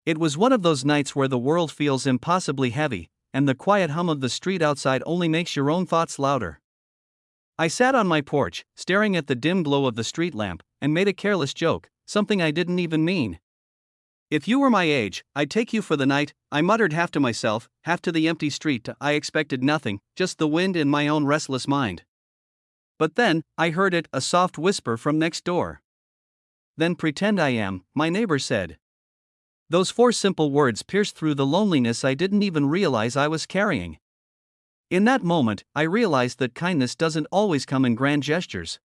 It was one of those nights where the world feels impossibly heavy, and the quiet hum of the street outside only makes your own thoughts louder. I sat on my porch, staring at the dim glow of the street lamp, and made a careless joke, something I didn't even mean. "If you were my age, I'd take you for the night," I muttered, half to myself, half to the empty street. I expected nothing, just the wind in my own restless mind. But then, I heard it, a soft whisper from next door. "Then pretend I am," my neighbor said. Those 4 simple words pierced through the loneliness I didn't even realize I was carrying. In that moment, I realized that kindness doesn't always come in grand gestures.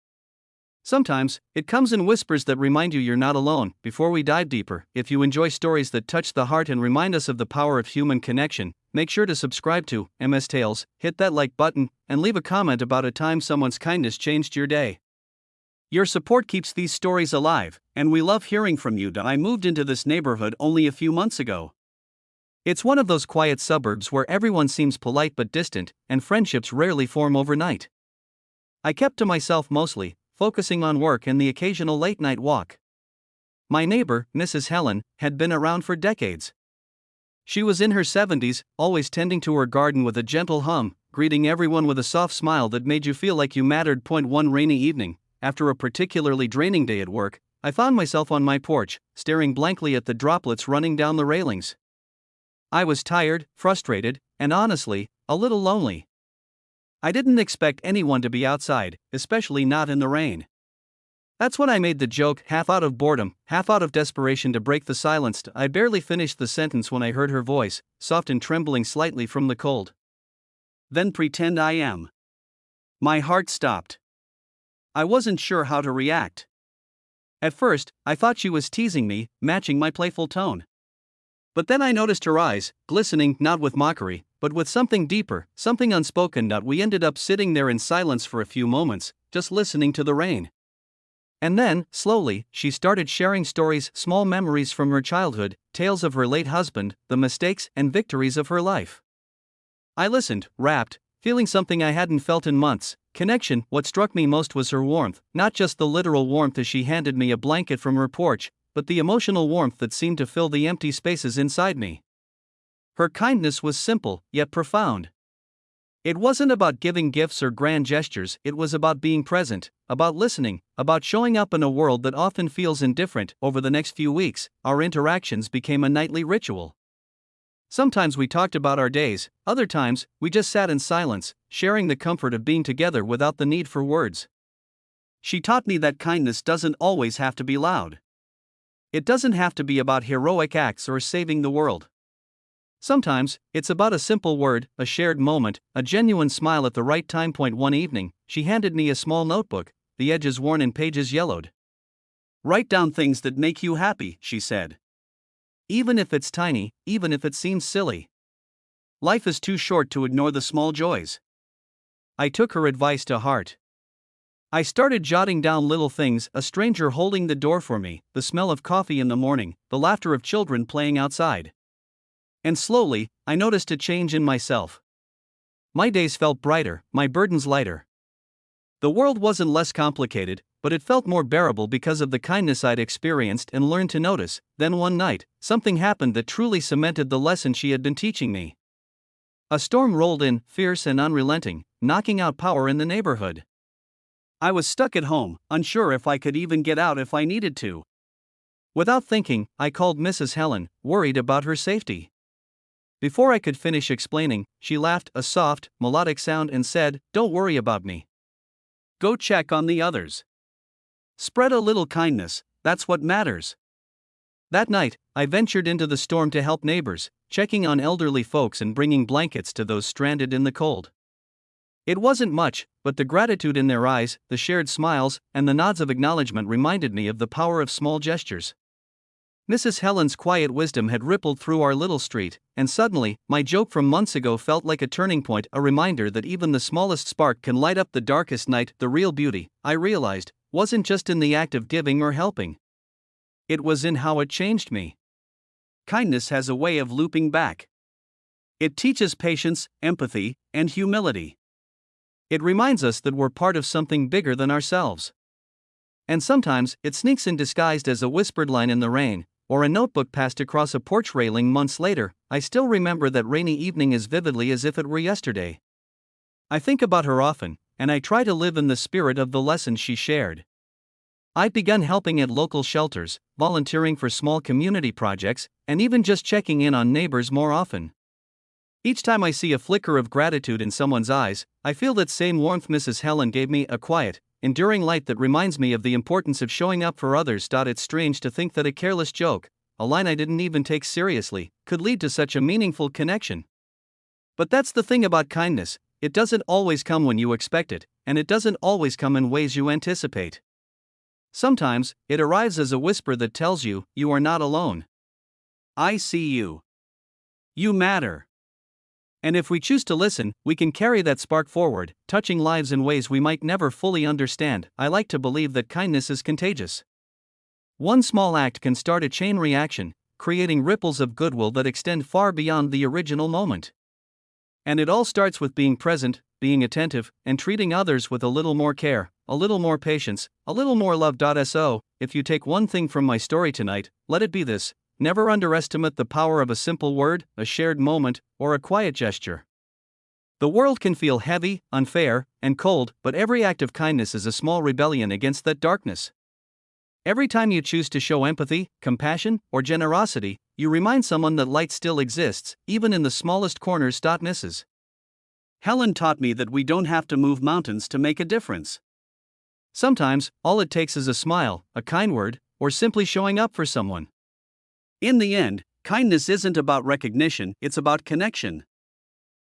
Sometimes, it comes in whispers that remind you you're not alone. Before we dive deeper, if you enjoy stories that touch the heart and remind us of the power of human connection, make sure to subscribe to MS Tales, hit that like button, and leave a comment about a time someone's kindness changed your day. Your support keeps these stories alive, and we love hearing from you. I moved into this neighborhood only a few months ago. It's one of those quiet suburbs where everyone seems polite but distant, and friendships rarely form overnight. I kept to myself mostly, focusing on work and the occasional late-night walk. My neighbor, Mrs. Helen, had been around for decades. She was in her 70s, always tending to her garden with a gentle hum, greeting everyone with a soft smile that made you feel like you mattered. One rainy evening, after a particularly draining day at work, I found myself on my porch, staring blankly at the droplets running down the railings. I was tired, frustrated, and honestly, a little lonely. I didn't expect anyone to be outside, especially not in the rain. That's when I made the joke, half out of boredom, half out of desperation to break the silence. I barely finished the sentence when I heard her voice, soft and trembling slightly from the cold. "Then pretend I am." My heart stopped. I wasn't sure how to react. At first, I thought she was teasing me, matching my playful tone. But then I noticed her eyes, glistening not with mockery, but with something deeper, something unspoken. We ended up sitting there in silence for a few moments, just listening to the rain. And then, slowly, she started sharing stories, small memories from her childhood, tales of her late husband, the mistakes and victories of her life. I listened, rapt, feeling something I hadn't felt in months, connection. What struck me most was her warmth, not just the literal warmth as she handed me a blanket from her porch, but the emotional warmth that seemed to fill the empty spaces inside me. Her kindness was simple, yet profound. It wasn't about giving gifts or grand gestures, it was about being present, about listening, about showing up in a world that often feels indifferent. Over the next few weeks, our interactions became a nightly ritual. Sometimes we talked about our days, other times, we just sat in silence, sharing the comfort of being together without the need for words. She taught me that kindness doesn't always have to be loud. It doesn't have to be about heroic acts or saving the world. Sometimes, it's about a simple word, a shared moment, a genuine smile at the right time. One evening, she handed me a small notebook, the edges worn and pages yellowed. "Write down things that make you happy," she said. "Even if it's tiny, even if it seems silly. Life is too short to ignore the small joys." I took her advice to heart. I started jotting down little things, a stranger holding the door for me, the smell of coffee in the morning, the laughter of children playing outside. And slowly, I noticed a change in myself. My days felt brighter, my burdens lighter. The world wasn't less complicated, but it felt more bearable because of the kindness I'd experienced and learned to notice. Then one night, something happened that truly cemented the lesson she had been teaching me. A storm rolled in, fierce and unrelenting, knocking out power in the neighborhood. I was stuck at home, unsure if I could even get out if I needed to. Without thinking, I called Mrs. Helen, worried about her safety. Before I could finish explaining, she laughed, a soft, melodic sound, and said, "Don't worry about me. Go check on the others. Spread a little kindness, that's what matters." That night, I ventured into the storm to help neighbors, checking on elderly folks and bringing blankets to those stranded in the cold. It wasn't much, but the gratitude in their eyes, the shared smiles, and the nods of acknowledgement reminded me of the power of small gestures. Mrs. Helen's quiet wisdom had rippled through our little street, and suddenly, my joke from months ago felt like a turning point, a reminder that even the smallest spark can light up the darkest night. The real beauty, I realized, wasn't just in the act of giving or helping. It was in how it changed me. Kindness has a way of looping back. It teaches patience, empathy, and humility. It reminds us that we're part of something bigger than ourselves. And sometimes, it sneaks in disguised as a whispered line in the rain, or a notebook passed across a porch railing months later, I still remember that rainy evening as vividly as if it were yesterday. I think about her often, and I try to live in the spirit of the lessons she shared. I've begun helping at local shelters, volunteering for small community projects, and even just checking in on neighbors more often. Each time I see a flicker of gratitude in someone's eyes, I feel that same warmth Mrs. Helen gave me, a quiet, enduring light that reminds me of the importance of showing up for others. It's strange to think that a careless joke, a line I didn't even take seriously, could lead to such a meaningful connection. But that's the thing about kindness, it doesn't always come when you expect it, and it doesn't always come in ways you anticipate. Sometimes, it arrives as a whisper that tells you, you are not alone. I see you. You matter. And if we choose to listen, we can carry that spark forward, touching lives in ways we might never fully understand. I like to believe that kindness is contagious. One small act can start a chain reaction, creating ripples of goodwill that extend far beyond the original moment. And it all starts with being present, being attentive, and treating others with a little more care, a little more patience, a little more love. So, if you take one thing from my story tonight, let it be this: never underestimate the power of a simple word, a shared moment, or a quiet gesture. The world can feel heavy, unfair, and cold, but every act of kindness is a small rebellion against that darkness. Every time you choose to show empathy, compassion, or generosity, you remind someone that light still exists, even in the smallest corners. Mrs. Helen taught me that we don't have to move mountains to make a difference. Sometimes, all it takes is a smile, a kind word, or simply showing up for someone. In the end, kindness isn't about recognition, it's about connection.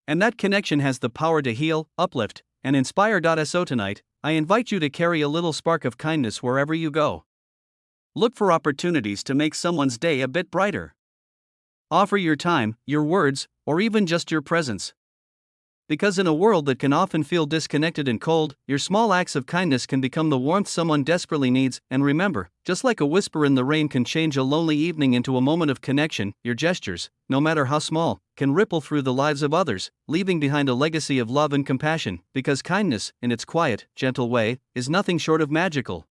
And that connection has the power to heal, uplift, and inspire. So tonight, I invite you to carry a little spark of kindness wherever you go. Look for opportunities to make someone's day a bit brighter. Offer your time, your words, or even just your presence. Because in a world that can often feel disconnected and cold, your small acts of kindness can become the warmth someone desperately needs. And remember, just like a whisper in the rain can change a lonely evening into a moment of connection, your gestures, no matter how small, can ripple through the lives of others, leaving behind a legacy of love and compassion. Because kindness, in its quiet, gentle way, is nothing short of magical.